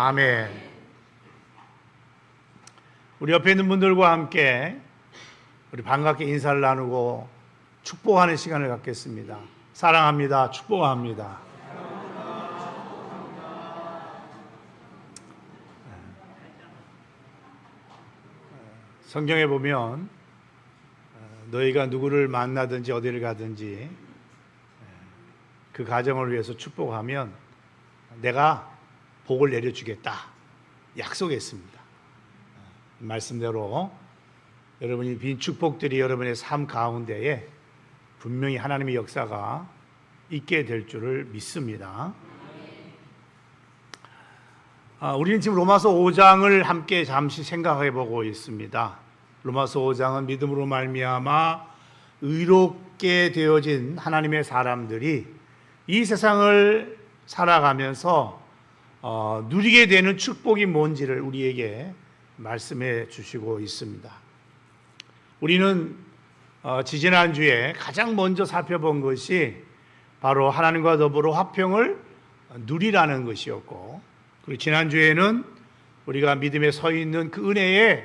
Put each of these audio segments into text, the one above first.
아멘. 우리 옆에 있는 분들과 함께 우리 반갑게 인사를 나누고 축복하는 시간을 갖겠습니다. 사랑합니다. 축복합니다. 성경에 보면 너희가 누구를 만나든지 어디를 가든지 그 가정을 위해서 축복하면 내가 복을 내려주겠다 약속했습니다. 말씀대로 여러분이 빈 축복들이 여러분의 삶 가운데에 분명히 하나님의 역사가 있게 될 줄을 믿습니다. 우리는 지금 로마서 5장을 함께 잠시 생각해 보고 있습니다. 로마서 5장은 믿음으로 말미암아 의롭게 되어진 하나님의 사람들이 이 세상을 살아가면서 누리게 되는 축복이 뭔지를 우리에게 말씀해 주시고 있습니다. 우리는 지지난주에 가장 먼저 살펴본 것이 바로 하나님과 더불어 화평을 누리라는 것이었고, 그리고 지난주에는 우리가 믿음에 서 있는 그 은혜에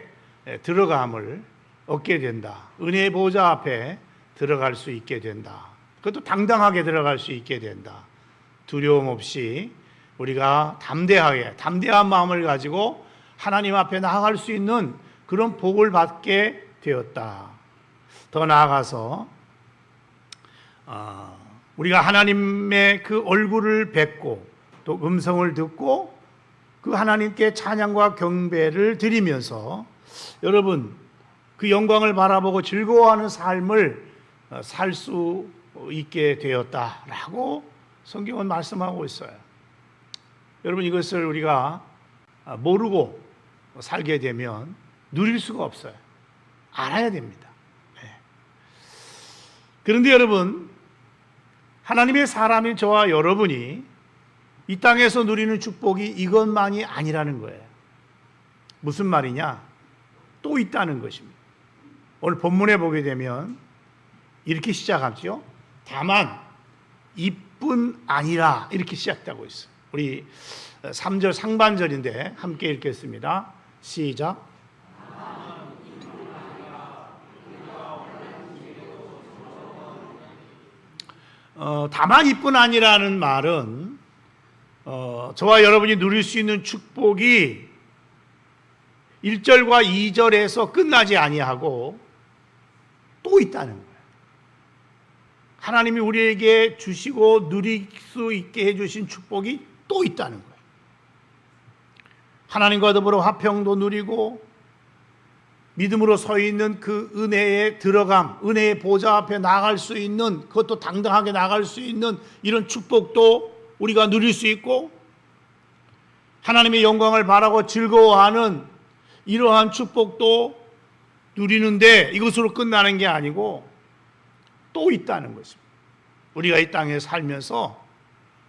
들어감을 얻게 된다. 은혜의 보좌 앞에 들어갈 수 있게 된다. 그것도 당당하게 들어갈 수 있게 된다. 두려움 없이 우리가 담대한 마음을 가지고 하나님 앞에 나아갈 수 있는 그런 복을 받게 되었다. 더 나아가서 우리가 하나님의 그 얼굴을 뵙고 또 음성을 듣고 그 하나님께 찬양과 경배를 드리면서 여러분 그 영광을 바라보고 즐거워하는 삶을 살 수 있게 되었다라고 성경은 말씀하고 있어요. 여러분 이것을 우리가 모르고 살게 되면 누릴 수가 없어요. 알아야 됩니다. 그런데 여러분, 하나님의 사람인 저와 여러분이 이 땅에서 누리는 축복이 이것만이 아니라는 거예요. 무슨 말이냐? 또 있다는 것입니다. 오늘 본문에 보게 되면 이렇게 시작하죠. 다만 이뿐 아니라 이렇게 시작되고 있어요. 우리 3절 상반절인데 함께 읽겠습니다. 시작. 다만 이뿐 아니라는 말은 저와 여러분이 누릴 수 있는 축복이 1절과 2절에서 끝나지 아니하고 또 있다는 거예요. 하나님이 우리에게 주시고 누릴 수 있게 해주신 축복이 또 있다는 거예요. 하나님과 더불어 화평도 누리고 믿음으로 서 있는 그 은혜의 들어감, 은혜의 보좌 앞에 나갈 수 있는, 그것도 당당하게 나갈 수 있는 이런 축복도 우리가 누릴 수 있고, 하나님의 영광을 바라고 즐거워하는 이러한 축복도 누리는데 이것으로 끝나는 게 아니고 또 있다는 것입니다. 우리가 이 땅에 살면서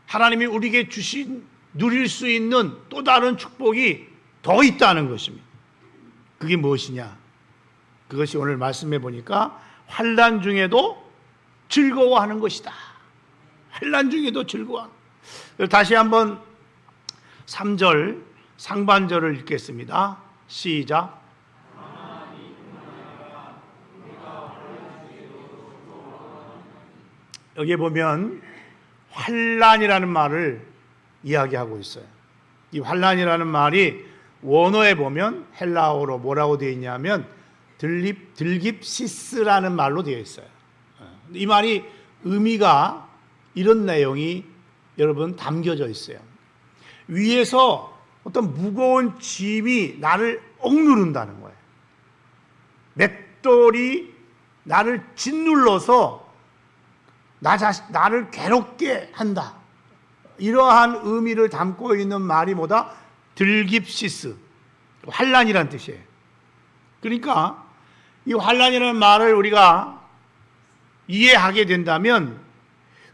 하나님이 우리에게 주신 누릴 수 있는 또 다른 축복이 더 있다는 것입니다. 그게 무엇이냐? 그것이 오늘 말씀해 보니까 환난 중에도 즐거워하는 것이다. 환난 중에도 즐거워하는. 다시 한번 3절 상반절을 읽겠습니다. 시작. 여기에 보면 환난이라는 말을 이야기하고 있어요. 이 환난이라는 말이 원어에 보면 헬라어로 뭐라고 되어 있냐면 들깁시스라는 말로 되어 있어요. 이 말이 의미가 이런 내용이 여러분 담겨져 있어요. 위에서 어떤 무거운 짐이 나를 억누른다는 거예요. 맷돌이 나를 짓눌러서 나를 괴롭게 한다. 이러한 의미를 담고 있는 말이 뭐다? 들깁시스, 환난이란 뜻이에요. 그러니까 이 환난이라는 말을 우리가 이해하게 된다면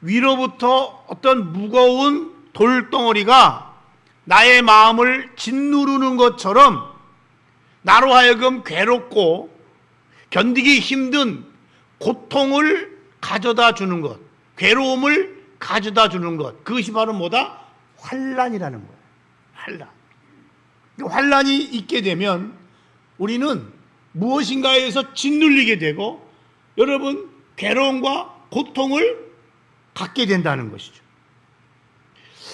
위로부터 어떤 무거운 돌덩어리가 나의 마음을 짓누르는 것처럼 나로 하여금 괴롭고 견디기 힘든 고통을 가져다 주는 것, 괴로움을 가져다 주는 것, 그것이 바로 뭐다? 환난이라는 거예요. 환난. 환란이 있게 되면 우리는 무엇인가에서 짓눌리게 되고 여러분 괴로움과 고통을 갖게 된다는 것이죠.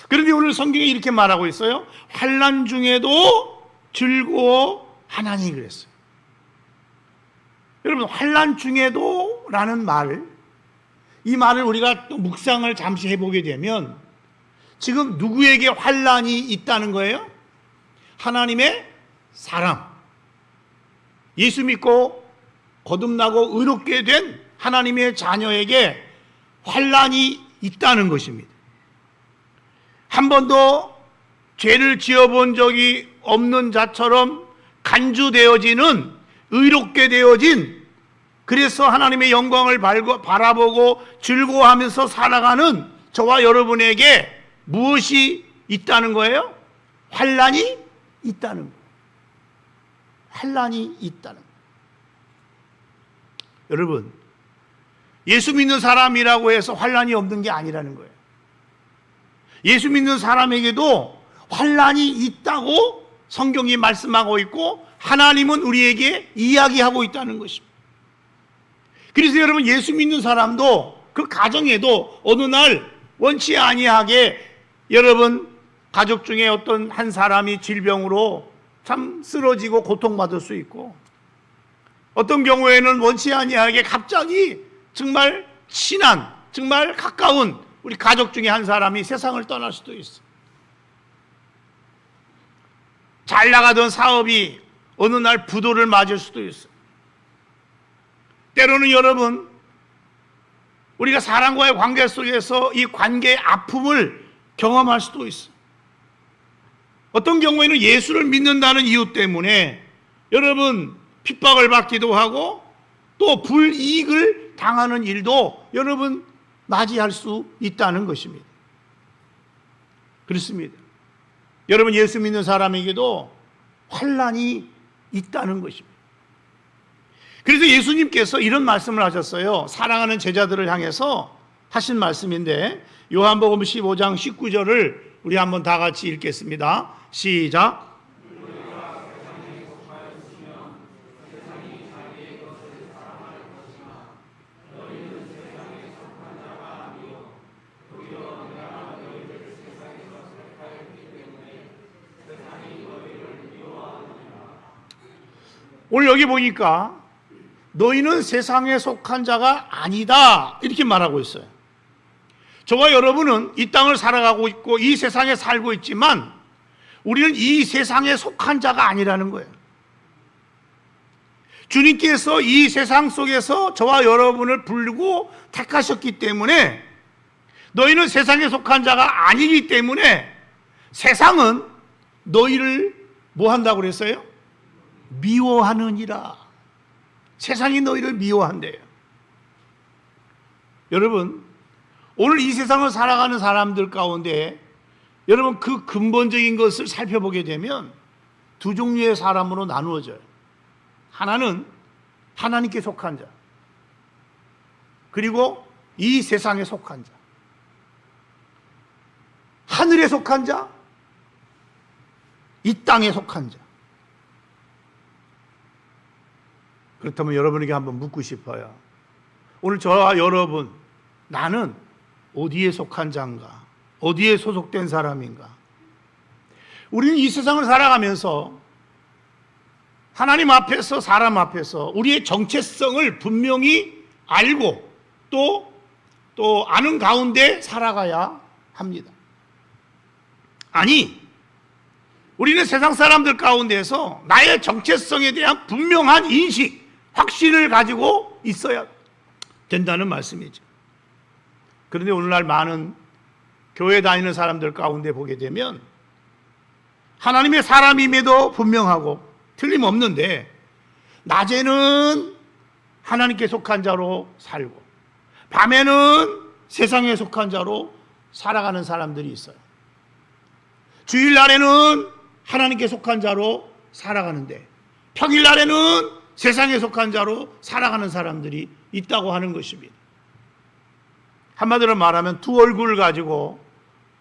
그런데 오늘 성경에 이렇게 말하고 있어요. 환난 중에도 즐거워하나니 그랬어요. 여러분 환난 중에도 라는 이 말을 우리가 또 묵상을 잠시 해보게 되면 지금 누구에게 환난이 있다는 거예요? 하나님의 사람, 예수 믿고 거듭나고 의롭게 된 하나님의 자녀에게 환난이 있다는 것입니다. 한 번도 죄를 지어본 적이 없는 자처럼 간주되어지는 의롭게 되어진, 그래서 하나님의 영광을 바라보고 즐거워하면서 살아가는 저와 여러분에게 무엇이 있다는 거예요? 환난이 있다는 거예요. 환난이 있다는 거예요. 여러분, 예수 믿는 사람이라고 해서 환난이 없는 게 아니라는 거예요. 예수 믿는 사람에게도 환난이 있다고 성경이 말씀하고 있고 하나님은 우리에게 이야기하고 있다는 것입니다. 그래서 여러분 예수 믿는 사람도 그 가정에도 어느 날 원치 아니하게 여러분 가족 중에 어떤 한 사람이 질병으로 참 쓰러지고 고통받을 수 있고 어떤 경우에는 원치 아니하게 갑자기 정말 친한 정말 가까운 우리 가족 중에 한 사람이 세상을 떠날 수도 있어. 잘 나가던 사업이 어느 날 부도를 맞을 수도 있어. 때로는 여러분 우리가 사람과의 관계 속에서 이 관계의 아픔을 경험할 수도 있어. 어떤 경우에는 예수를 믿는다는 이유 때문에 여러분 핍박을 받기도 하고 또 불이익을 당하는 일도 여러분 맞이할 수 있다는 것입니다. 그렇습니다. 여러분 예수 믿는 사람에게도 환난이 있다는 것입니다. 그래서 예수님께서 이런 말씀을 하셨어요. 사랑하는 제자들을 향해서 하신 말씀인데 요한복음 15장 19절을 우리 한번 다 같이 읽겠습니다. 시작. 오늘 여기 보니까 너희는 세상에 속한 자가 아니다 이렇게 말하고 있어요. 저와 여러분은 이 땅을 살아가고 있고 이 세상에 살고 있지만 우리는 이 세상에 속한 자가 아니라는 거예요. 주님께서 이 세상 속에서 저와 여러분을 부르고 택하셨기 때문에 너희는 세상에 속한 자가 아니기 때문에 세상은 너희를 뭐 한다고 그랬어요? 미워하느니라. 세상이 너희를 미워한대요. 여러분 오늘 이 세상을 살아가는 사람들 가운데 여러분 그 근본적인 것을 살펴보게 되면 두 종류의 사람으로 나누어져요. 하나는 하나님께 속한 자, 그리고 이 세상에 속한 자. 하늘에 속한 자, 이 땅에 속한 자. 그렇다면 여러분에게 한번 묻고 싶어요. 오늘 저와 여러분, 나는 어디에 속한 자인가? 어디에 소속된 사람인가? 우리는 이 세상을 살아가면서 하나님 앞에서 사람 앞에서 우리의 정체성을 분명히 알고 또 아는 가운데 살아가야 합니다. 아니, 우리는 세상 사람들 가운데서 나의 정체성에 대한 분명한 인식, 확신을 가지고 있어야 된다는 말씀이죠. 그런데 오늘날 많은 교회 다니는 사람들 가운데 보게 되면 하나님의 사람임에도 분명하고 틀림없는데 낮에는 하나님께 속한 자로 살고 밤에는 세상에 속한 자로 살아가는 사람들이 있어요. 주일날에는 하나님께 속한 자로 살아가는데 평일날에는 세상에 속한 자로 살아가는 사람들이 있다고 하는 것입니다. 한마디로 말하면 두 얼굴을 가지고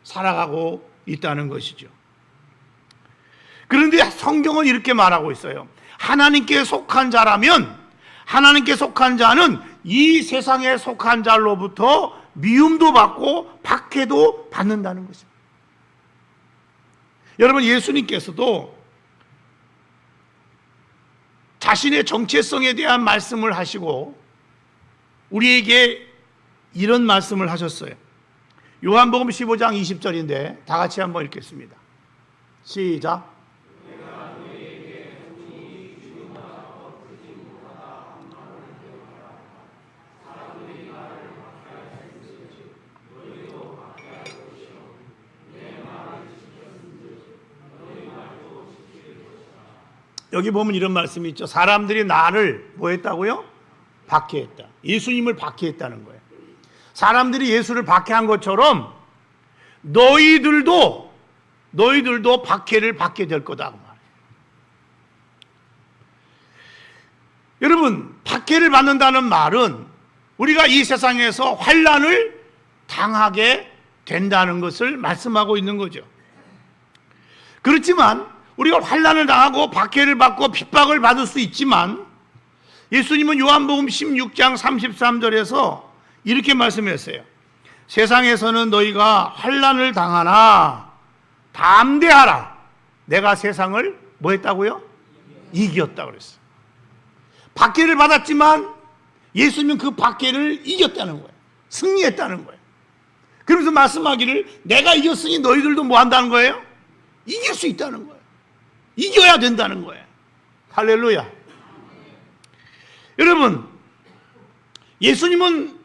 살아가고 있다는 것이죠. 그런데 성경은 이렇게 말하고 있어요. 하나님께 속한 자라면, 하나님께 속한 자는 이 세상에 속한 자로부터 미움도 받고 박해도 받는다는 것입니다. 여러분, 예수님께서도 자신의 정체성에 대한 말씀을 하시고 우리에게 이런 말씀을 하셨어요. 요한복음 15장 20절인데 다 같이 한번 읽겠습니다. 시작. 여기 보면 이런 말씀이 있죠. 사람들이 나를 뭐 했다고요? 박해했다. 예수님을 박해했다는 거예요. 사람들이 예수를 박해한 것처럼 너희들도 박해를 받게 될 거다 그 말이에요. 여러분, 박해를 받는다는 말은 우리가 이 세상에서 환난을 당하게 된다는 것을 말씀하고 있는 거죠. 그렇지만 우리가 환난을 당하고 박해를 받고 핍박을 받을 수 있지만 예수님은 요한복음 16장 33절에서 이렇게 말씀했어요. 세상에서는 너희가 환난을 당하나 담대하라. 내가 세상을 뭐 했다고요? 이겼다고 그랬어요. 박해를 받았지만 예수님은 그 박해를 이겼다는 거예요. 승리했다는 거예요. 그러면서 말씀하기를 내가 이겼으니 너희들도 뭐 한다는 거예요? 이길 수 있다는 거예요. 이겨야 된다는 거예요. 할렐루야. 여러분, 예수님은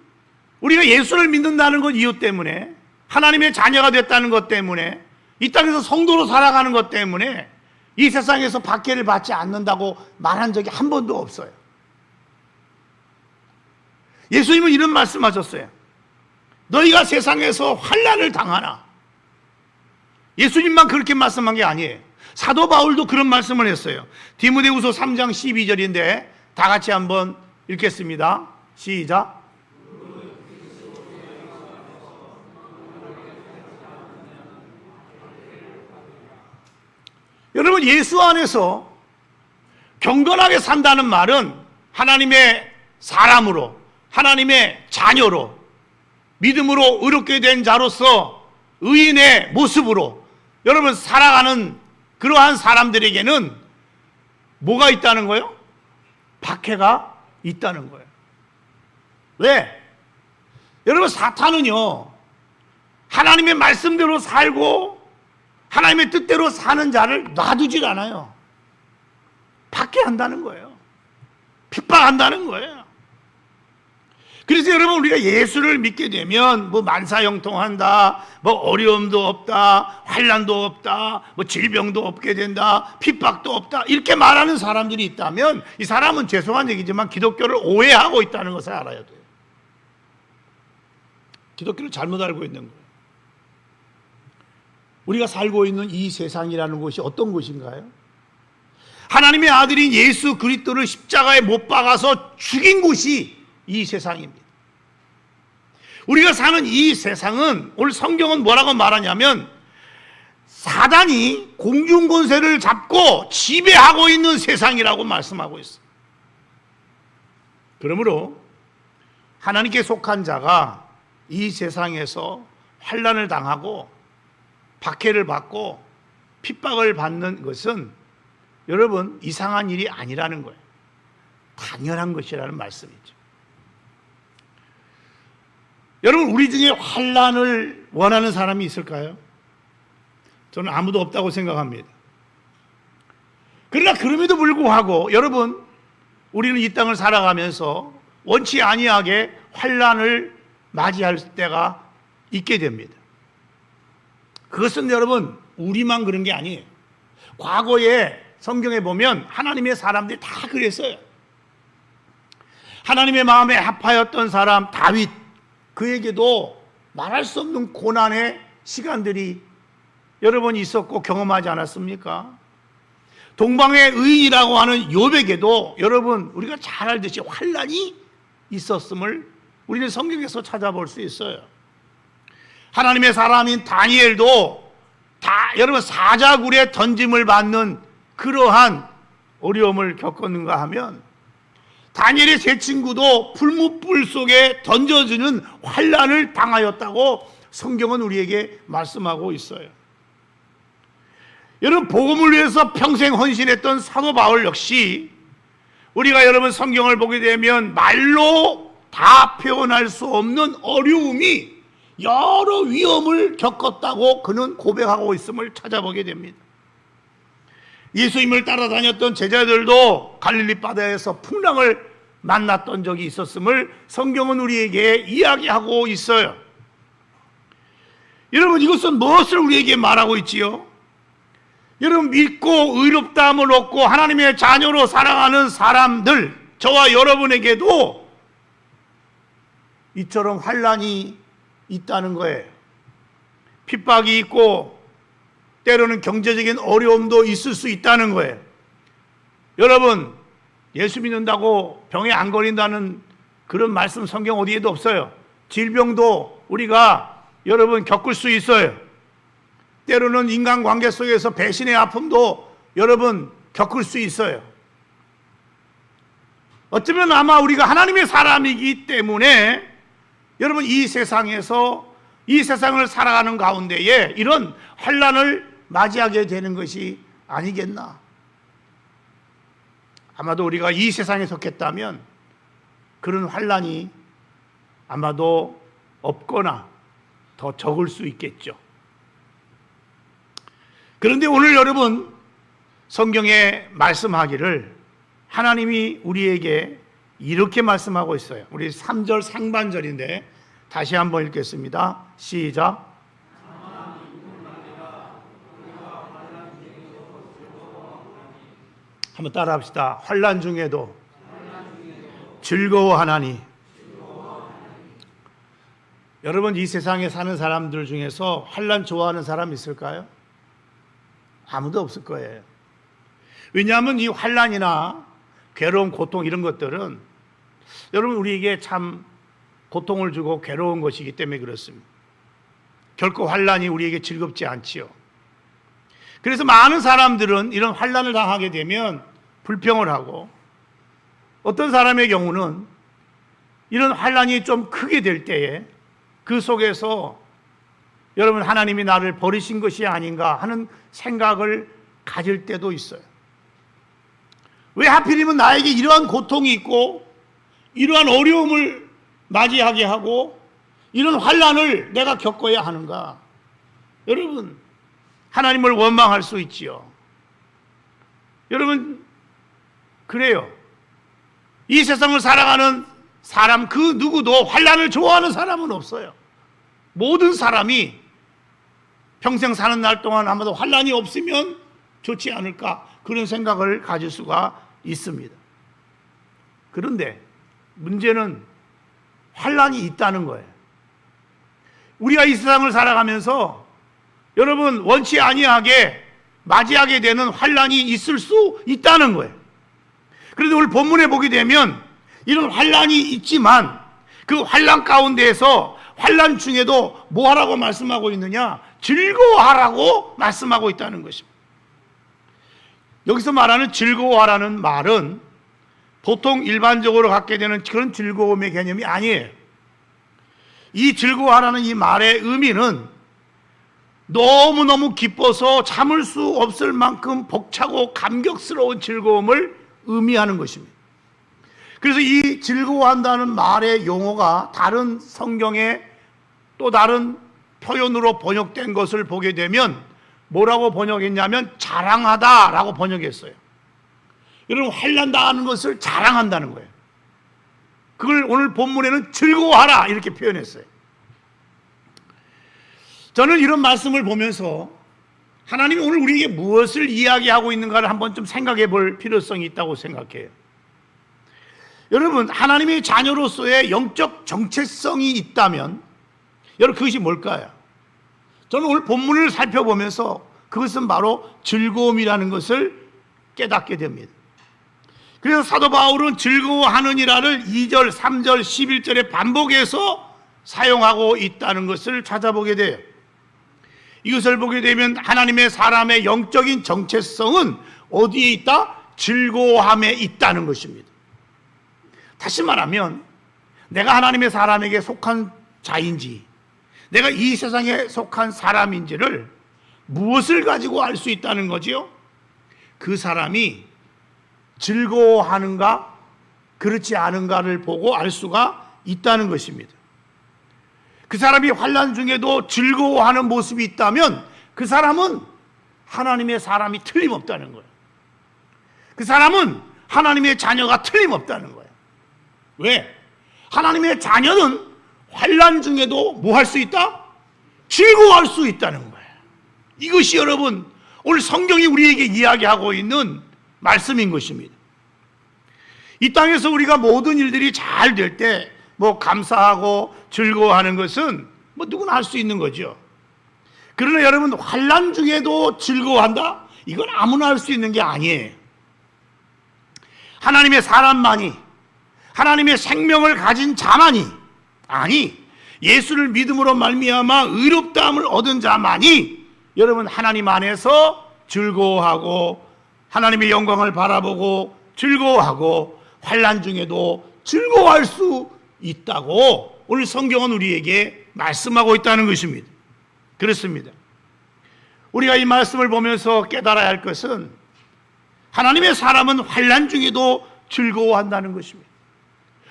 우리가 예수를 믿는다는 것 이유 때문에, 하나님의 자녀가 됐다는 것 때문에, 이 땅에서 성도로 살아가는 것 때문에 이 세상에서 박해를 받지 않는다고 말한 적이 한 번도 없어요. 예수님은 이런 말씀하셨어요. 너희가 세상에서 환난을 당하나. 예수님만 그렇게 말씀한 게 아니에요. 사도 바울도 그런 말씀을 했어요. 디모데후서 3장 12절인데 다 같이 한번 읽겠습니다. 시작. 여러분, 예수 안에서 경건하게 산다는 말은 하나님의 사람으로, 하나님의 자녀로, 믿음으로 의롭게 된 자로서 의인의 모습으로 여러분 살아가는 그러한 사람들에게는 뭐가 있다는 거예요? 박해가 있다는 거예요. 왜? 여러분, 사탄은요, 하나님의 말씀대로 살고 하나님의 뜻대로 사는 자를 놔두질 않아요. 박해한다는 거예요. 핍박한다는 거예요. 그래서 여러분, 우리가 예수를 믿게 되면 뭐 만사형통한다, 뭐 어려움도 없다, 환난도 없다, 뭐 질병도 없게 된다, 핍박도 없다, 이렇게 말하는 사람들이 있다면 이 사람은 죄송한 얘기지만 기독교를 오해하고 있다는 것을 알아야 돼요. 기독교를 잘못 알고 있는 거예요. 우리가 살고 있는 이 세상이라는 곳이 어떤 곳인가요? 하나님의 아들인 예수 그리스도를 십자가에 못 박아서 죽인 곳이 이 세상입니다. 우리가 사는 이 세상은, 오늘 성경은 뭐라고 말하냐면 사단이 공중권세를 잡고 지배하고 있는 세상이라고 말씀하고 있어요. 그러므로 하나님께 속한 자가 이 세상에서 환난을 당하고 박해를 받고 핍박을 받는 것은 여러분 이상한 일이 아니라는 거예요. 당연한 것이라는 말씀이죠. 여러분, 우리 중에 환난을 원하는 사람이 있을까요? 저는 아무도 없다고 생각합니다. 그러나 그럼에도 불구하고 여러분, 우리는 이 땅을 살아가면서 원치 아니하게 환난을 맞이할 때가 있게 됩니다. 그것은 여러분 우리만 그런 게 아니에요. 과거에 성경에 보면 하나님의 사람들이 다 그랬어요. 하나님의 마음에 합하였던 사람 다윗, 그에게도 말할 수 없는 고난의 시간들이 여러분 있었고 경험하지 않았습니까? 동방의 의인이라고 하는 욥에게도 여러분 우리가 잘 알듯이 환난이 있었음을 우리는 성경에서 찾아볼 수 있어요. 하나님의 사람인 다니엘도 다 여러분 사자굴에 던짐을 받는 그러한 어려움을 겪었는가 하면 다니엘의 세 친구도 풀무불 속에 던져지는 환난을 당하였다고 성경은 우리에게 말씀하고 있어요. 여러분 복음을 위해서 평생 헌신했던 사도 바울 역시 우리가 여러분 성경을 보게 되면 말로 다 표현할 수 없는 어려움이 여러 위험을 겪었다고 그는 고백하고 있음을 찾아보게 됩니다. 예수님을 따라다녔던 제자들도 갈릴리 바다에서 풍랑을 만났던 적이 있었음을 성경은 우리에게 이야기하고 있어요. 여러분 이것은 무엇을 우리에게 말하고 있지요? 여러분 믿고 의롭다함을 얻고 하나님의 자녀로 살아가는 사람들, 저와 여러분에게도 이처럼 환난이 있다는 거예요. 핍박이 있고 때로는 경제적인 어려움도 있을 수 있다는 거예요. 여러분 예수 믿는다고 병에 안 걸린다는 그런 말씀 성경 어디에도 없어요. 질병도 우리가 여러분 겪을 수 있어요. 때로는 인간관계 속에서 배신의 아픔도 여러분 겪을 수 있어요. 어쩌면 아마 우리가 하나님의 사람이기 때문에 여러분 이 세상에서 이 세상을 살아가는 가운데에 이런 환난을 맞이하게 되는 것이 아니겠나. 아마도 우리가 이 세상에 속했다면 그런 환난이 아마도 없거나 더 적을 수 있겠죠. 그런데 오늘 여러분 성경에 말씀하기를 하나님이 우리에게 이렇게 말씀하고 있어요. 우리 3절 상반절인데 다시 한번 읽겠습니다. 시작. 한번 따라 합시다. 환난 중에도 즐거워하나니. 여러분 이 세상에 사는 사람들 중에서 환난 좋아하는 사람 있을까요? 아무도 없을 거예요. 왜냐하면 이 환난이나 괴로움, 고통 이런 것들은 여러분 우리에게 참 고통을 주고 괴로운 것이기 때문에 그렇습니다. 결코 환난이 우리에게 즐겁지 않지요. 그래서 많은 사람들은 이런 환난을 당하게 되면 불평을 하고 어떤 사람의 경우는 이런 환난이 좀 크게 될 때에 그 속에서 여러분 하나님이 나를 버리신 것이 아닌가 하는 생각을 가질 때도 있어요. 왜 하필이면 나에게 이러한 고통이 있고 이러한 어려움을 맞이하게 하고 이런 환난을 내가 겪어야 하는가? 여러분 하나님을 원망할 수 있지요. 여러분 그래요. 이 세상을 살아가는 사람 그 누구도 환난을 좋아하는 사람은 없어요. 모든 사람이 평생 사는 날 동안 아마도 환난이 없으면 좋지 않을까 그런 생각을 가질 수가 있습니다. 그런데 문제는 환난이 있다는 거예요. 우리가 이 세상을 살아가면서 여러분 원치 아니하게 맞이하게 되는 환난이 있을 수 있다는 거예요. 그런데 오늘 본문에 보게 되면 이런 환난이 있지만 그 환난 가운데에서 환난 중에도 뭐하라고 말씀하고 있느냐? 즐거워하라고 말씀하고 있다는 것입니다. 여기서 말하는 즐거워하라는 말은 보통 일반적으로 갖게 되는 그런 즐거움의 개념이 아니에요. 이 즐거워하라는 이 말의 의미는 너무너무 기뻐서 참을 수 없을 만큼 벅차고 감격스러운 즐거움을 의미하는 것입니다. 그래서 이 즐거워한다는 말의 용어가 다른 성경의 또 다른 표현으로 번역된 것을 보게 되면 뭐라고 번역했냐면 자랑하다라고 번역했어요. 여러분 환난 당하는 것을 자랑한다는 거예요. 그걸 오늘 본문에는 즐거워하라 이렇게 표현했어요. 저는 이런 말씀을 보면서 하나님이 오늘 우리에게 무엇을 이야기하고 있는가를 한번 좀 생각해 볼 필요성이 있다고 생각해요. 여러분 하나님의 자녀로서의 영적 정체성이 있다면 여러분 그것이 뭘까요? 저는 오늘 본문을 살펴보면서 그것은 바로 즐거움이라는 것을 깨닫게 됩니다. 그래서 사도 바울은 즐거워하느니라를 2절, 3절, 11절에 반복해서 사용하고 있다는 것을 찾아보게 돼요. 이것을 보게 되면 하나님의 사람의 영적인 정체성은 어디에 있다? 즐거워함에 있다는 것입니다. 다시 말하면 내가 하나님의 사람에게 속한 자인지, 내가 이 세상에 속한 사람인지를 무엇을 가지고 알 수 있다는 거지요? 그 사람이 즐거워하는가 그렇지 않은가를 보고 알 수가 있다는 것입니다. 그 사람이 환난 중에도 즐거워하는 모습이 있다면 그 사람은 하나님의 사람이 틀림없다는 거예요. 그 사람은 하나님의 자녀가 틀림없다는 거예요. 왜? 하나님의 자녀는 환난 중에도 뭐 할 수 있다? 즐거워할 수 있다는 거예요. 이것이 여러분 오늘 성경이 우리에게 이야기하고 있는 말씀인 것입니다. 이 땅에서 우리가 모든 일들이 잘 될 때 뭐 감사하고 즐거워하는 것은 뭐 누구나 할 수 있는 거죠. 그러나 여러분 환난 중에도 즐거워한다? 이건 아무나 할 수 있는 게 아니에요. 하나님의 사람만이, 하나님의 생명을 가진 자만이, 아니 예수를 믿음으로 말미암아 의롭다함을 얻은 자만이 여러분 하나님 안에서 즐거워하고 하나님의 영광을 바라보고 즐거워하고 환난 중에도 즐거워할 수 있다고 오늘 성경은 우리에게 말씀하고 있다는 것입니다. 그렇습니다. 우리가 이 말씀을 보면서 깨달아야 할 것은 하나님의 사람은 환난 중에도 즐거워한다는 것입니다.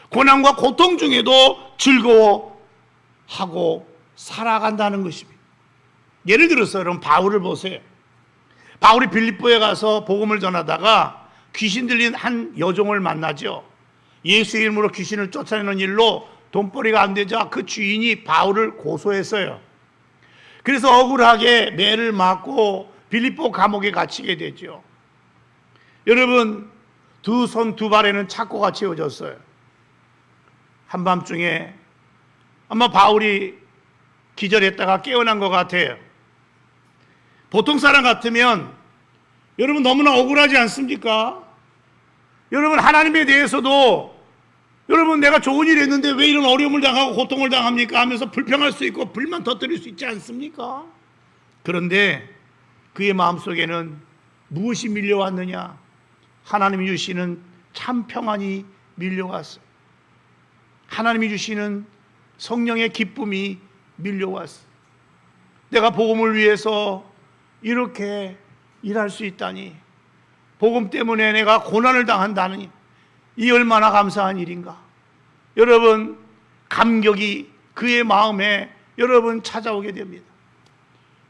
고난과 고통 중에도 즐거워하고 살아간다는 것입니다. 예를 들어서 여러분 바울을 보세요. 바울이 빌립보에 가서 복음을 전하다가 귀신 들린 한 여종을 만나죠. 예수의 이름으로 귀신을 쫓아내는 일로 돈벌이가 안 되자 그 주인이 바울을 고소했어요. 그래서 억울하게 매를 맞고 빌립보 감옥에 갇히게 되죠. 여러분 두 손 두 발에는 착고가 채워졌어요. 한밤중에 아마 바울이 기절했다가 깨어난 것 같아요. 보통 사람 같으면 여러분 너무나 억울하지 않습니까? 여러분 하나님에 대해서도 여러분 내가 좋은 일 했는데 왜 이런 어려움을 당하고 고통을 당합니까? 하면서 불평할 수 있고 불만 터뜨릴 수 있지 않습니까? 그런데 그의 마음속에는 무엇이 밀려왔느냐? 하나님이 주시는 참 평안이 밀려왔어요. 하나님이 주시는 성령의 기쁨이 밀려왔어요. 내가 복음을 위해서 이렇게 일할 수 있다니, 복음 때문에 내가 고난을 당한다니 이 얼마나 감사한 일인가. 여러분 감격이 그의 마음에 여러분 찾아오게 됩니다.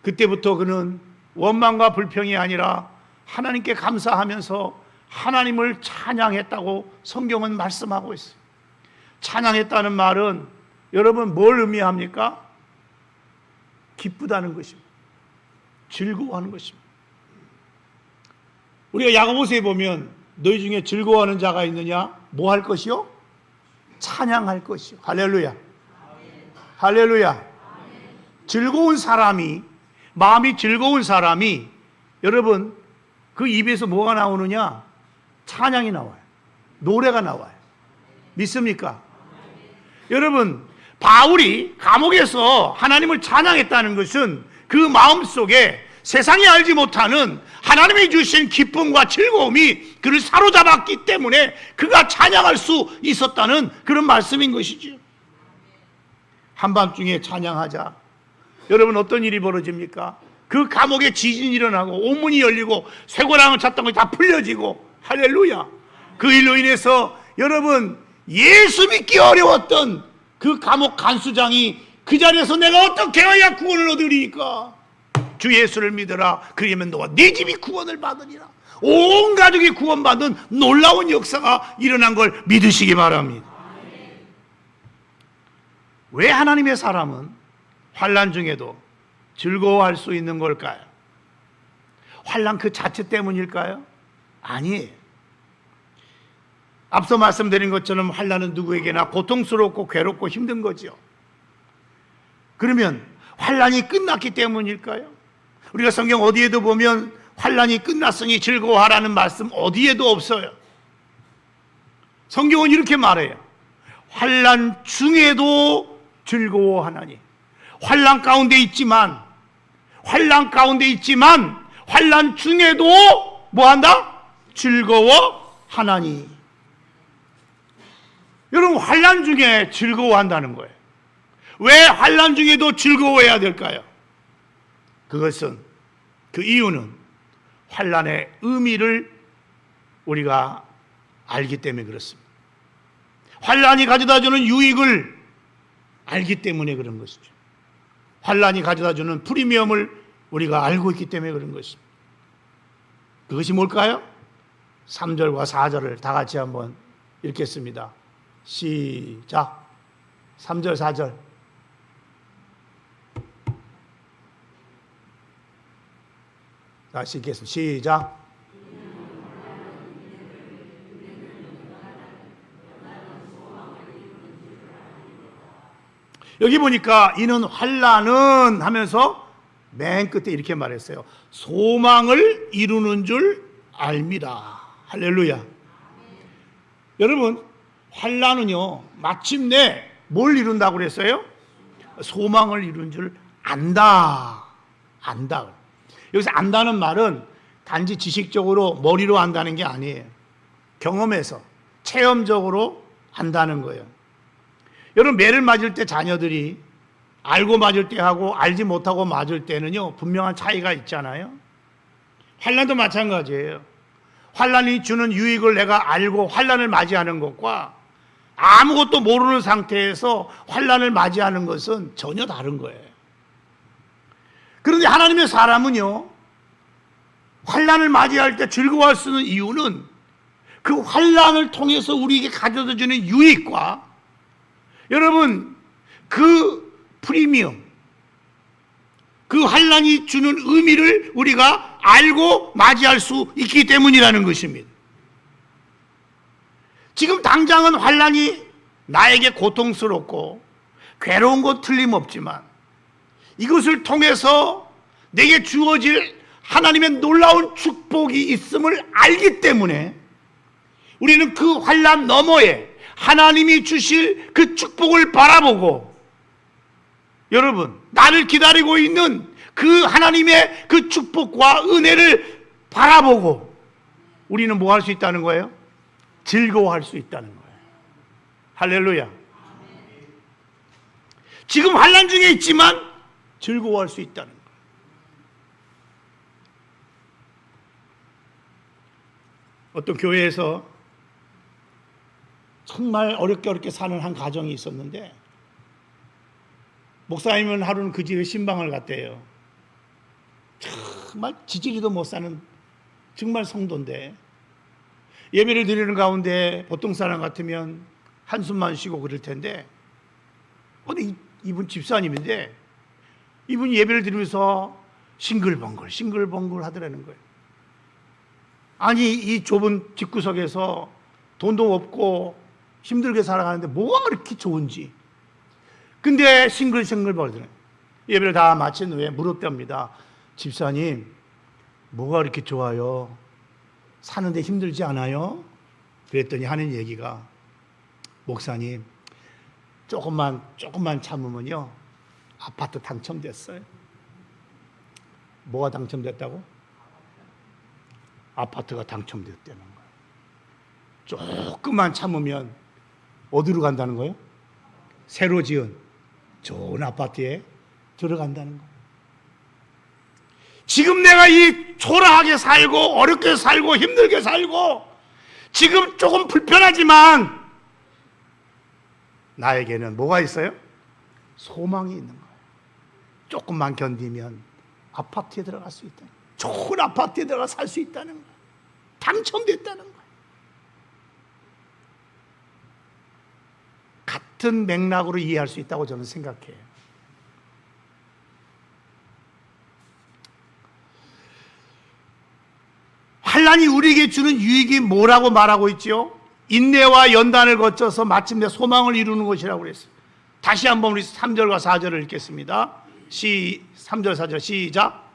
그때부터 그는 원망과 불평이 아니라 하나님께 감사하면서 하나님을 찬양했다고 성경은 말씀하고 있어요. 찬양했다는 말은 여러분 뭘 의미합니까? 기쁘다는 것입니다. 즐거워하는 것입니다. 우리가 야고보서에 보면 너희 중에 즐거워하는 자가 있느냐? 뭐 할 것이요? 찬양할 것이요. 할렐루야. 할렐루야. 즐거운 사람이, 마음이 즐거운 사람이 여러분 그 입에서 뭐가 나오느냐? 찬양이 나와요. 노래가 나와요. 믿습니까? 여러분 바울이 감옥에서 하나님을 찬양했다는 것은 그 마음속에 세상이 알지 못하는 하나님이 주신 기쁨과 즐거움이 그를 사로잡았기 때문에 그가 찬양할 수 있었다는 그런 말씀인 것이죠. 한밤중에 찬양하자. 여러분 어떤 일이 벌어집니까? 그 감옥에 지진이 일어나고 오문이 열리고 쇠고랑을 찼던 것이 다 풀려지고, 할렐루야. 그 일로 인해서 여러분 예수 믿기 어려웠던 그 감옥 간수장이 그 자리에서 내가 어떻게 해야 구원을 얻으리까? 주 예수를 믿어라. 그러면 너와 네 집이 구원을 받으리라. 온 가족이 구원받은 놀라운 역사가 일어난 걸 믿으시기 바랍니다. 왜 하나님의 사람은 환난 중에도 즐거워할 수 있는 걸까요? 환난 그 자체 때문일까요? 아니에요. 앞서 말씀드린 것처럼 환난은 누구에게나 고통스럽고 괴롭고 힘든 거죠. 그러면 환난이 끝났기 때문일까요? 우리가 성경 어디에도 보면 환난이 끝났으니 즐거워하라는 말씀 어디에도 없어요. 성경은 이렇게 말해요. 환난 중에도 즐거워하나니. 환난 가운데 있지만, 환난 가운데 있지만 환난 중에도 뭐한다? 즐거워하나니. 여러분, 환난 중에 즐거워한다는 거예요. 왜 환난 중에도 즐거워해야 될까요? 그것은, 그 이유는 환난의 의미를 우리가 알기 때문에 그렇습니다. 환난이 가져다주는 유익을 알기 때문에 그런 것이죠. 환난이 가져다주는 프리미엄을 우리가 알고 있기 때문에 그런 것입니다. 그것이 뭘까요? 3절과 4절을 다 같이 한번 읽겠습니다. 시작. 3절 4절. 다시 읽겠습니다. 시작. 여기 보니까 이는 환난은 하면서 맨 끝에 이렇게 말했어요. 소망을 이루는 줄 알미라. 할렐루야. 여러분, 환난은요, 마침내 뭘 이룬다고 그랬어요? 소망을 이룬 줄 안다. 안다. 여기서 안다는 말은 단지 지식적으로 머리로 안다는 게 아니에요. 경험해서 체험적으로 안다는 거예요. 여러분, 매를 맞을 때 자녀들이 알고 맞을 때하고 알지 못하고 맞을 때는요, 분명한 차이가 있잖아요. 환난도 마찬가지예요. 환난이 주는 유익을 내가 알고 환난을 맞이하는 것과 아무것도 모르는 상태에서 환난을 맞이하는 것은 전혀 다른 거예요. 그런데 하나님의 사람은요, 환난을 맞이할 때 즐거워할 수 있는 이유는 그 환난을 통해서 우리에게 가져다주는 유익과 여러분, 그 프리미엄, 그 환난이 주는 의미를 우리가 알고 맞이할 수 있기 때문이라는 것입니다. 지금 당장은 환난이 나에게 고통스럽고 괴로운 것 틀림없지만 이것을 통해서 내게 주어질 하나님의 놀라운 축복이 있음을 알기 때문에 우리는 그 환난 너머에 하나님이 주실 그 축복을 바라보고, 여러분, 나를 기다리고 있는 그 하나님의 그 축복과 은혜를 바라보고 우리는 뭐 할 수 있다는 거예요? 즐거워할 수 있다는 거예요. 할렐루야. 지금 환난 중에 있지만 즐거워할 수 있다는 거예요. 어떤 교회에서 정말 어렵게 사는 한 가정이 있었는데 목사님은 하루는 그 집에 신방을 갔대요. 정말 지지리도 못 사는 정말 성도인데 예배를 드리는 가운데 보통 사람 같으면 한숨만 쉬고 그럴 텐데 근데 이분 집사님인데 이분이 예배를 드리면서 싱글벙글 하더라는 거예요. 아니, 이 좁은 집구석에서 돈도 없고 힘들게 살아가는데 뭐가 그렇게 좋은지. 근데 싱글벙글 거리더라고요. 예배를 다 마친 후에 물었답니다. 집사님, 뭐가 그렇게 좋아요? 사는데 힘들지 않아요? 그랬더니 하는 얘기가, 목사님, 조금만 참으면요 아파트 당첨됐어요. 뭐가 당첨됐다고? 아파트가 당첨됐다는 거예요. 조금만 참으면 어디로 간다는 거예요? 새로 지은 좋은 아파트에 들어간다는 거예요. 지금 내가 이 초라하게 살고 어렵게 살고 힘들게 살고 지금 조금 불편하지만 나에게는 뭐가 있어요? 소망이 있는 거예요. 조금만 견디면 아파트에 들어갈 수 있다. 좋은 아파트에 들어가 살 수 있다는 거예요. 당첨됐다는 거예요. 같은 맥락으로 이해할 수 있다고 저는 생각해요. 환난이 우리에게 주는 유익이 뭐라고 말하고 있죠? 인내와 연단을 거쳐서 마침내 소망을 이루는 것이라고 그랬어요. 다시 한번 우리 3절과 4절을 읽겠습니다. 3절 4절 시작.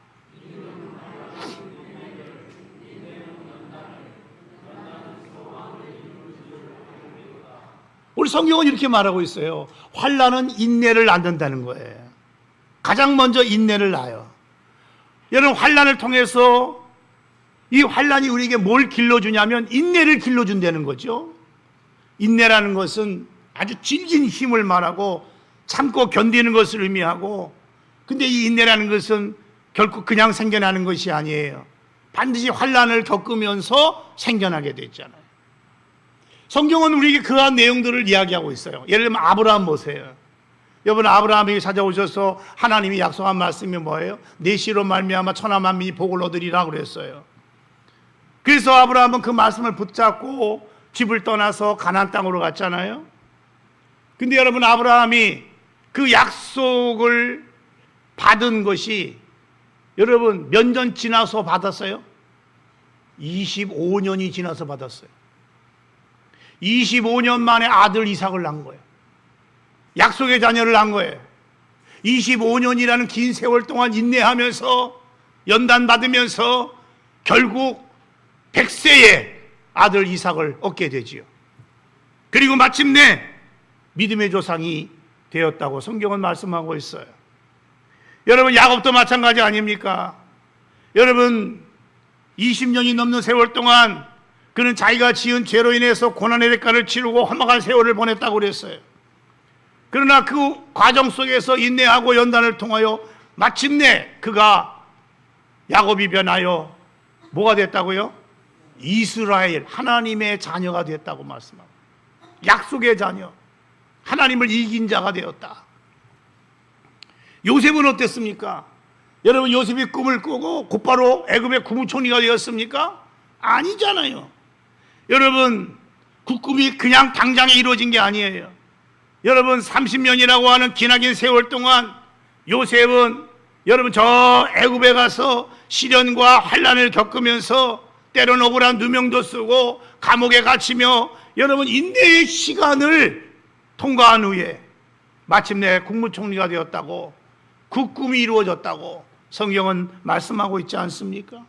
우리 성경은 이렇게 말하고 있어요. 환난은 인내를 낳는다는 거예요. 가장 먼저 인내를 낳아요. 여러분, 환난을 통해서 이 환난이 우리에게 뭘 길러주냐면 인내를 길러준다는 거죠. 인내라는 것은 아주 질긴 힘을 말하고 참고 견디는 것을 의미하고, 근데 이 인내라는 것은 결코 그냥 생겨나는 것이 아니에요. 반드시 환난을 겪으면서 생겨나게 됐잖아요. 성경은 우리에게 그러한 내용들을 이야기하고 있어요. 예를 들면 아브라함 보세요. 여러분, 아브라함에게 찾아오셔서 하나님이 약속한 말씀이 뭐예요? 내 씨로 말미암아 천하 만민이 복을 얻으리라 그랬어요. 그래서 아브라함은 그 말씀을 붙잡고 집을 떠나서 가나안 땅으로 갔잖아요. 근데 여러분, 아브라함이 그 약속을 받은 것이 여러분 몇 년 지나서 받았어요? 25년이 지나서 받았어요. 25년 만에 아들 이삭을 낳은 거예요. 약속의 자녀를 낳은 거예요. 25년이라는 긴 세월 동안 인내하면서 연단받으면서 결국 100세에 아들 이삭을 얻게 되지요. 그리고 마침내 믿음의 조상이 되었다고 성경은 말씀하고 있어요. 여러분, 야곱도 마찬가지 아닙니까? 여러분, 20년이 넘는 세월 동안 그는 자기가 지은 죄로 인해서 고난의 대가를 치르고 험악한 세월을 보냈다고 그랬어요. 그러나 그 과정 속에서 인내하고 연단을 통하여 마침내 그가 야곱이 변하여 뭐가 됐다고요? 이스라엘, 하나님의 자녀가 됐다고 말씀합니다. 약속의 자녀, 하나님을 이긴 자가 되었다. 요셉은 어땠습니까? 여러분, 요셉이 꿈을 꾸고 곧바로 애굽의 국무총리가 되었습니까? 아니잖아요. 여러분, 그 꿈이 그냥 당장에 이루어진 게 아니에요. 여러분, 30년이라고 하는 기나긴 세월 동안 요셉은 여러분 저 애굽에 가서 시련과 환난을 겪으면서 때론 억울한 누명도 쓰고 감옥에 갇히며 여러분 인내의 시간을 통과한 후에 마침내 국무총리가 되었다고, 그 꿈이 이루어졌다고 성경은 말씀하고 있지 않습니까?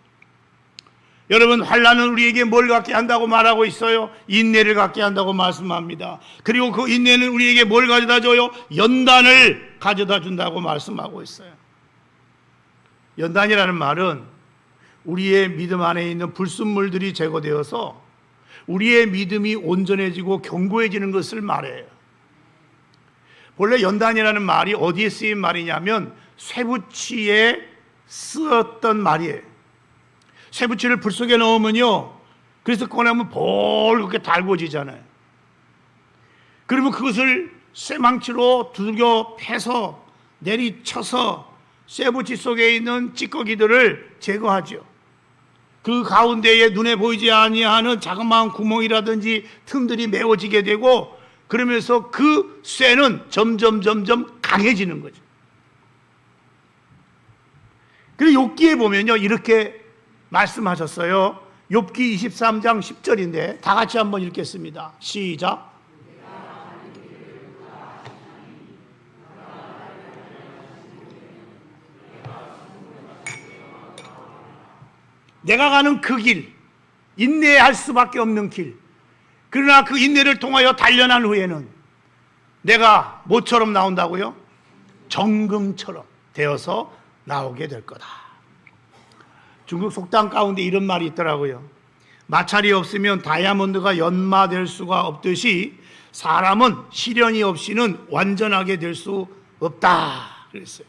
여러분, 환난은 우리에게 뭘 갖게 한다고 말하고 있어요? 인내를 갖게 한다고 말씀합니다. 그리고 그 인내는 우리에게 뭘 가져다 줘요? 연단을 가져다 준다고 말씀하고 있어요. 연단이라는 말은 우리의 믿음 안에 있는 불순물들이 제거되어서 우리의 믿음이 온전해지고 견고해지는 것을 말해요. 본래 연단이라는 말이 어디에 쓰인 말이냐면 쇠붙이에 쓰였던 말이에요. 쇠붙이를 불 속에 넣으면요, 그래서 꺼내면 볼겋게 달궈지잖아요. 그러면 그것을 쇠망치로 두들겨 패서 내리쳐서 쇠붙이 속에 있는 찌꺼기들을 제거하죠. 그 가운데에 눈에 보이지 아니하는 자그마한 구멍이라든지 틈들이 메워지게 되고, 그러면서 그 쇠는 점점 강해지는 거죠. 그리고 욥기에 보면요, 이렇게 말씀하셨어요. 욥기 23장 10절인데 다 같이 한번 읽겠습니다. 시작. 내가 가는 그 길, 인내할 수밖에 없는 길, 그러나 그 인내를 통하여 단련한 후에는 내가 뭐처럼 나온다고요? 정금처럼 되어서 나오게 될 거다. 중국 속담 가운데 이런 말이 있더라고요. 마찰이 없으면 다이아몬드가 연마될 수가 없듯이 사람은 시련이 없이는 완전하게 될 수 없다 그랬어요.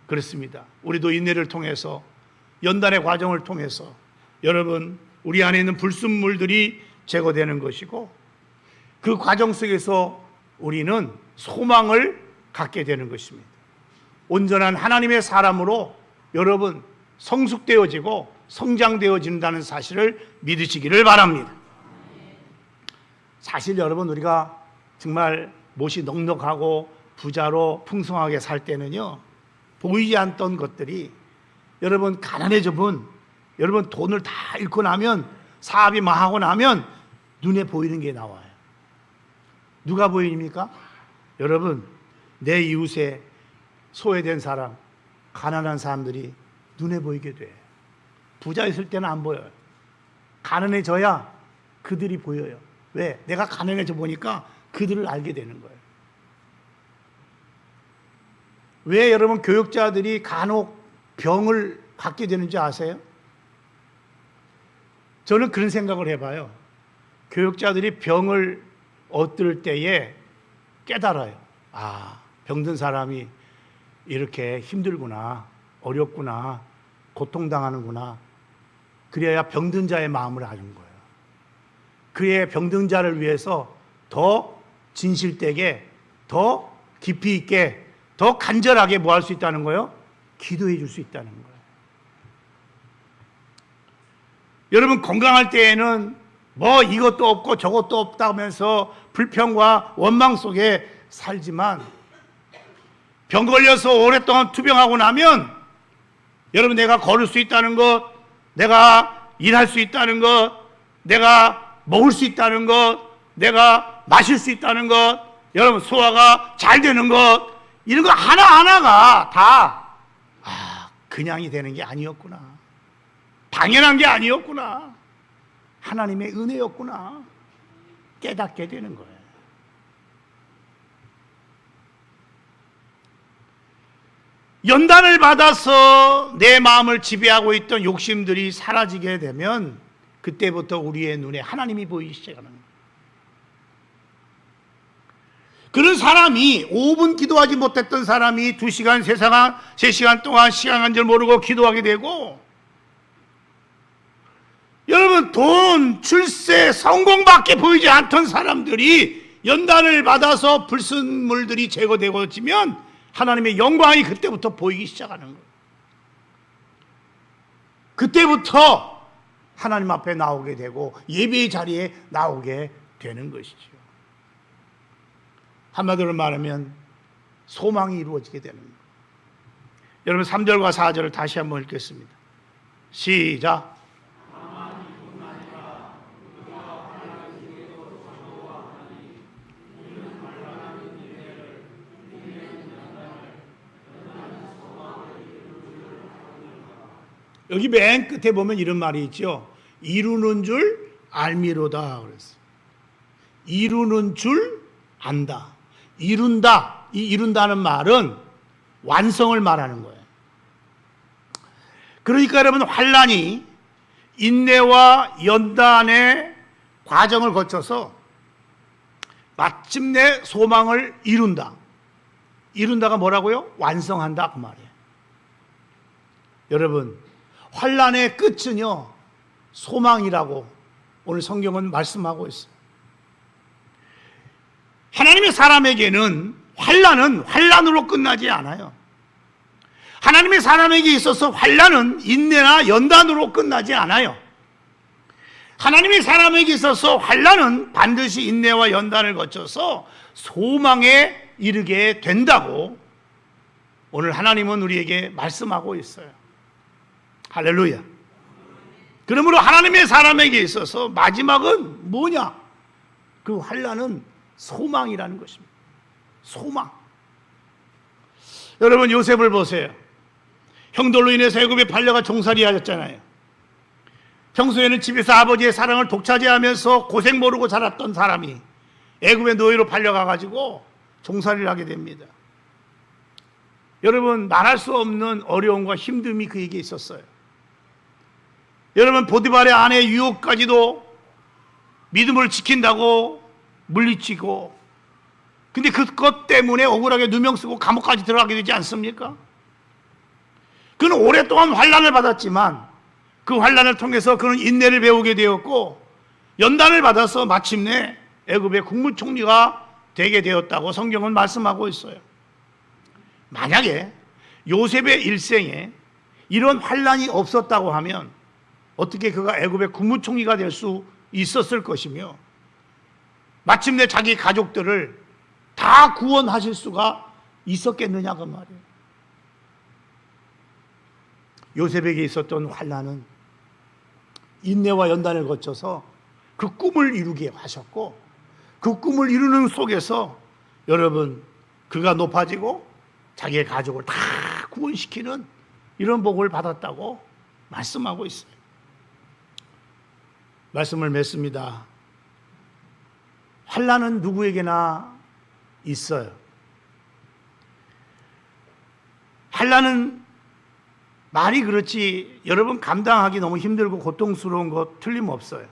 그렇습니다. 우리도 인내를 통해서, 연단의 과정을 통해서 여러분 우리 안에 있는 불순물들이 제거되는 것이고, 그 과정 속에서 우리는 소망을 갖게 되는 것입니다. 온전한 하나님의 사람으로 여러분 성숙되어지고 성장되어진다는 사실을 믿으시기를 바랍니다. 사실 여러분, 우리가 정말 못이 넉넉하고 부자로 풍성하게 살 때는요, 보이지 않던 것들이 여러분 가난해져본, 여러분 돈을 다 잃고 나면, 사업이 망하고 나면 눈에 보이는 게 나와요. 누가 보입니까? 여러분, 내 이웃에 소외된 사람, 가난한 사람들이 눈에 보이게 돼. 부자 있을 때는 안 보여요. 가난해져야 그들이 보여요. 왜? 내가 가난해져 보니까 그들을 알게 되는 거예요. 왜 여러분 교육자들이 간혹 병을 갖게 되는지 아세요? 저는 그런 생각을 해봐요. 교육자들이 병을 얻을 때에 깨달아요. 아, 병든 사람이 이렇게 힘들구나, 어렵구나, 고통당하는구나. 그래야 병든 자의 마음을 아는 거예요. 그의 병든 자를 위해서 더 진실되게, 더 깊이 있게, 더 간절하게 뭐 할 수 있다는 거예요? 기도해 줄 수 있다는 거예요. 여러분, 건강할 때에는 뭐 이것도 없고 저것도 없다 하면서 불평과 원망 속에 살지만, 병 걸려서 오랫동안 투병하고 나면 여러분, 내가 걸을 수 있다는 것, 내가 일할 수 있다는 것, 내가 먹을 수 있다는 것, 내가 마실 수 있다는 것, 여러분 소화가 잘 되는 것, 이런 거 하나하나가 다 그냥이 되는 게 아니었구나, 당연한 게 아니었구나, 하나님의 은혜였구나 깨닫게 되는 거예요. 연단을 받아서 내 마음을 지배하고 있던 욕심들이 사라지게 되면 그때부터 우리의 눈에 하나님이 보이기 시작하는 거예요. 그런 사람이 5분 기도하지 못했던 사람이 2시간, 3시간 동안 시간 간 줄 모르고 기도하게 되고, 여러분 돈, 출세, 성공밖에 보이지 않던 사람들이 연단을 받아서 불순물들이 제거되어지면 하나님의 영광이 그때부터 보이기 시작하는 거예요. 그때부터 하나님 앞에 나오게 되고 예배의 자리에 나오게 되는 것이죠. 한마디로 말하면 소망이 이루어지게 되는 거예요. 여러분 3절과 4절을 다시 한번 읽겠습니다. 시작. 여기 맨 끝에 보면 이런 말이 있죠. 이루는 줄 알미로다 그랬어요. 이루는 줄 안다. 이룬다. 이 이룬다는 말은 완성을 말하는 거예요. 그러니까 여러분, 환난이 인내와 연단의 과정을 거쳐서 마침내 소망을 이룬다. 이룬다가 뭐라고요? 완성한다 그 말이에요. 여러분, 환난의 끝은요 소망이라고 오늘 성경은 말씀하고 있어요. 하나님의 사람에게는 환난은 환난으로 끝나지 않아요. 하나님의 사람에게 있어서 환난은 인내나 연단으로 끝나지 않아요. 하나님의 사람에게 있어서 환난은 반드시 인내와 연단을 거쳐서 소망에 이르게 된다고 오늘 하나님은 우리에게 말씀하고 있어요. 할렐루야. 그러므로 하나님의 사람에게 있어서 마지막은 뭐냐? 그 환난은 소망이라는 것입니다. 소망. 여러분 요셉을 보세요. 형들로 인해서 애굽에 팔려가 종살이 하셨잖아요. 평소에는 집에서 아버지의 사랑을 독차지하면서 고생 모르고 자랐던 사람이 애굽의 노예로 팔려가가지고 종살이를 하게 됩니다. 여러분 말할 수 없는 어려움과 힘듦이 그에게 있었어요. 여러분 보디발의 아내 유혹까지도 믿음을 지킨다고 물리치고, 근데 그것 때문에 억울하게 누명 쓰고 감옥까지 들어가게 되지 않습니까? 그는 오랫동안 환난을 받았지만 그 환난을 통해서 그는 인내를 배우게 되었고 연단을 받아서 마침내 애굽의 국무총리가 되게 되었다고 성경은 말씀하고 있어요. 만약에 요셉의 일생에 이런 환난이 없었다고 하면 어떻게 그가 애굽의 국무총리가 될 수 있었을 것이며 마침내 자기 가족들을 다 구원하실 수가 있었겠느냐 그 말이에요. 요셉에게 있었던 환난은 인내와 연단을 거쳐서 그 꿈을 이루게 하셨고 그 꿈을 이루는 속에서 여러분 그가 높아지고 자기의 가족을 다 구원시키는 이런 복을 받았다고 말씀하고 있어요. 말씀을 맺습니다. 환난은 누구에게나 있어요. 환난은 말이 그렇지 여러분 감당하기 너무 힘들고 고통스러운 것 틀림없어요.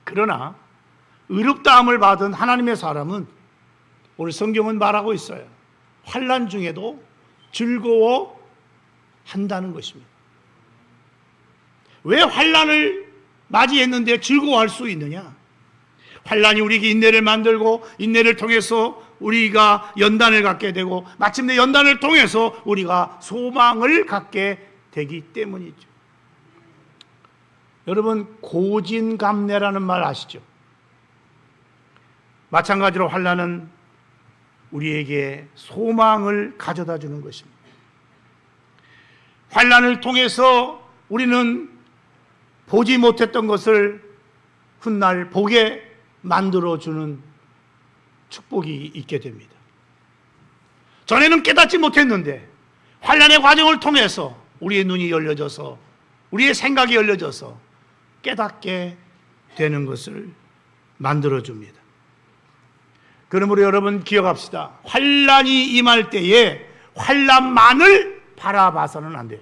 그러나 의롭다함을 받은 하나님의 사람은 오늘 성경은 말하고 있어요. 환난 중에도 즐거워한다는 것입니다. 왜 환난을 맞이했는데 즐거워할 수 있느냐? 환난이 우리에게 인내를 만들고 인내를 통해서 우리가 연단을 갖게 되고 마침내 연단을 통해서 우리가 소망을 갖게 되기 때문이죠. 여러분 고진감래라는 말 아시죠? 마찬가지로 환난은 우리에게 소망을 가져다 주는 것입니다. 환난을 통해서 우리는 보지 못했던 것을 훗날 보게 만들어주는 축복이 있게 됩니다. 전에는 깨닫지 못했는데 환난의 과정을 통해서 우리의 눈이 열려져서 우리의 생각이 열려져서 깨닫게 되는 것을 만들어줍니다. 그러므로 여러분 기억합시다. 환난이 임할 때에 환난만을 바라봐서는 안 돼요.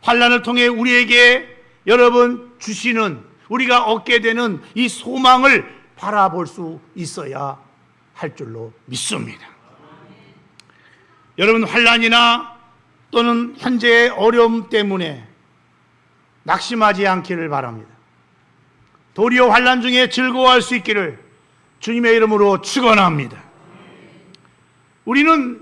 환난을 통해 우리에게 여러분 주시는 우리가 얻게 되는 이 소망을 바라볼 수 있어야 할 줄로 믿습니다. 여러분 환난이나 또는 현재의 어려움 때문에 낙심하지 않기를 바랍니다. 도리어 환난 중에 즐거워할 수 있기를 주님의 이름으로 축원합니다. 우리는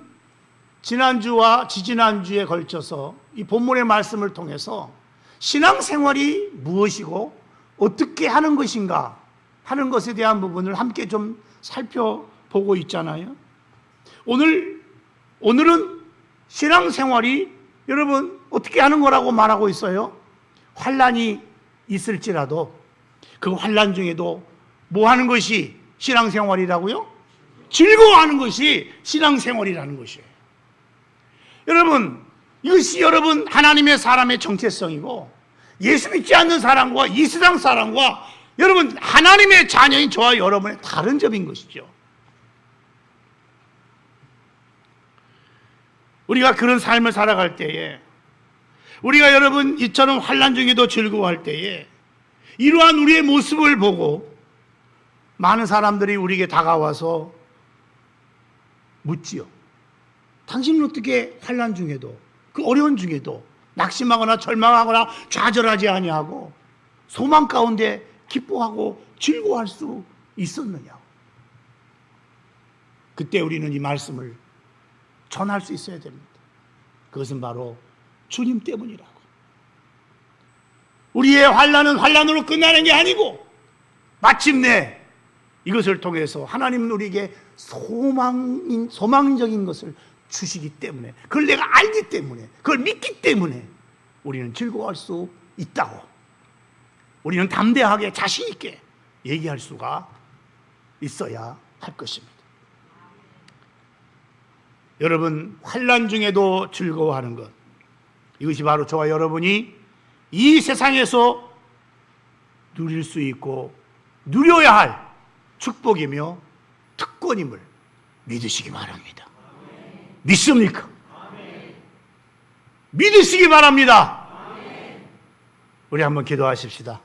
지난주와 지지난주에 걸쳐서 이 본문의 말씀을 통해서 신앙생활이 무엇이고 어떻게 하는 것인가 하는 것에 대한 부분을 함께 좀 살펴보고 있잖아요. 오늘은 신앙생활이 여러분 어떻게 하는 거라고 말하고 있어요? 환난이 있을지라도 그 환난 중에도 뭐 하는 것이 신앙생활이라고요? 즐거워하는 것이 신앙생활이라는 것이에요. 여러분 이것이 여러분 하나님의 사람의 정체성이고 예수 믿지 않는 사람과 이 세상 사람과 여러분 하나님의 자녀인 저와 여러분의 다른 점인 것이죠. 우리가 그런 삶을 살아갈 때에 우리가 여러분 이처럼 환난 중에도 즐거워할 때에 이러한 우리의 모습을 보고 많은 사람들이 우리에게 다가와서 묻지요. 당신은 어떻게 환난 중에도 그 어려운 중에도 낙심하거나 절망하거나 좌절하지 아니하고 소망 가운데 기뻐하고 즐거워할 수 있었느냐고. 그때 우리는 이 말씀을 전할 수 있어야 됩니다. 그것은 바로 주님 때문이라고. 우리의 환난은 환난으로 끝나는 게 아니고 마침내 이것을 통해서 하나님은 우리에게 소망적인 것을 주시기 때문에 그걸 내가 알기 때문에 그걸 믿기 때문에 우리는 즐거워할 수 있다고 우리는 담대하게 자신 있게 얘기할 수가 있어야 할 것입니다. 여러분 환난 중에도 즐거워하는 것 이것이 바로 저와 여러분이 이 세상에서 누릴 수 있고 누려야 할 축복이며 특권임을 믿으시기 바랍니다. 믿습니까? 믿으시기 바랍니다. 우리 한번 기도하십시다.